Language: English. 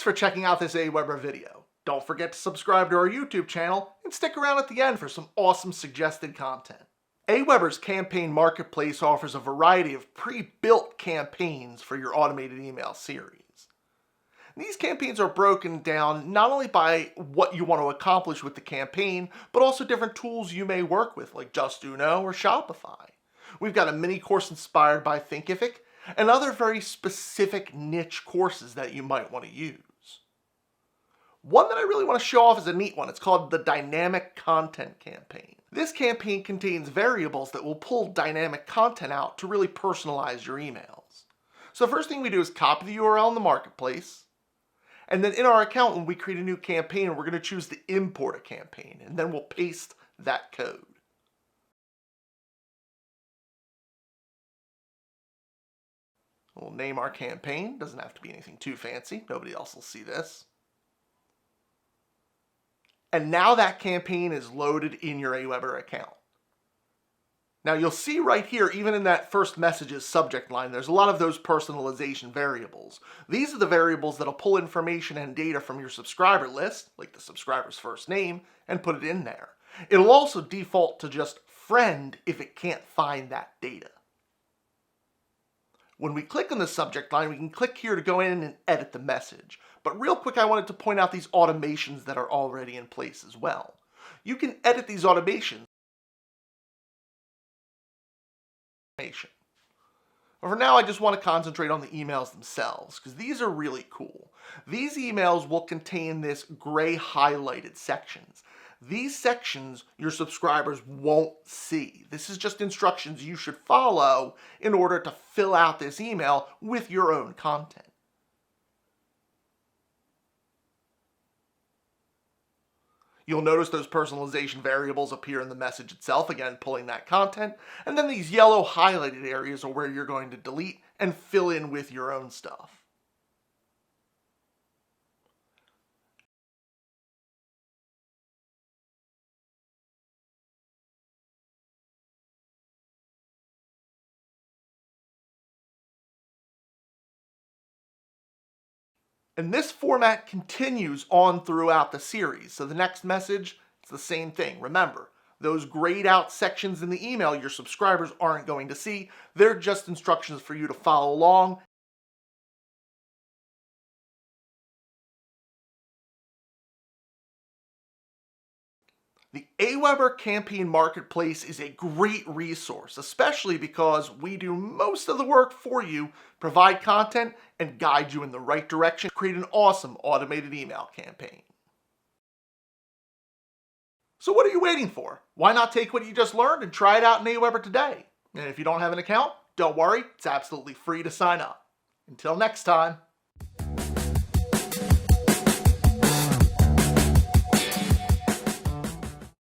Thanks for checking out this Aweber video. Don't forget to subscribe to our YouTube channel and stick around at the end for some awesome suggested content. Aweber's Campaign Marketplace offers a variety of pre-built campaigns for your automated email series. These campaigns are broken down not only by what you want to accomplish with the campaign, but also different tools you may work with, like Just Uno or Shopify. We've got a mini course inspired by Thinkific and other very specific niche courses that you might want to use. One that I really want to show off is a neat one. It's called the Dynamic Content Campaign. This campaign contains variables that will pull dynamic content out to really personalize your emails. So the first thing we do is copy the URL in the marketplace. And then in our account, when we create a new campaign, we're going to choose to import a campaign, and then we'll paste that code. We'll name our campaign. Doesn't have to be anything too fancy. Nobody else will see this. And now that campaign is loaded in your Aweber account. Now you'll see right here, even in that first message's subject line, there's a lot of those personalization variables. These are the variables that'll pull information and data from your subscriber list, like the subscriber's first name, and put it in there. It'll also default to just friend if it can't find that data. When we click on the subject line, we can click here to go in and edit the message. But real quick, I wanted to point out these automations that are already in place as well. You can edit these automations. But for now, I just want to concentrate on the emails themselves, because these are really cool. These emails will contain this gray highlighted sections. These sections your subscribers won't see. This is just instructions you should follow in order to fill out this email with your own content. You'll notice those personalization variables appear in the message itself, again pulling that content, and then these yellow highlighted areas are where you're going to delete and fill in with your own stuff. And this format continues on throughout the series. So the next message, it's the same thing. Remember, those grayed out sections in the email your subscribers aren't going to see. They're just instructions for you to follow along. The Aweber Campaign Marketplace is a great resource, especially because we do most of the work for you, provide content, and guide you in the right direction to create an awesome automated email campaign. So what are you waiting for? Why not take what you just learned and try it out in Aweber today? And if you don't have an account, don't worry, it's absolutely free to sign up. Until next time.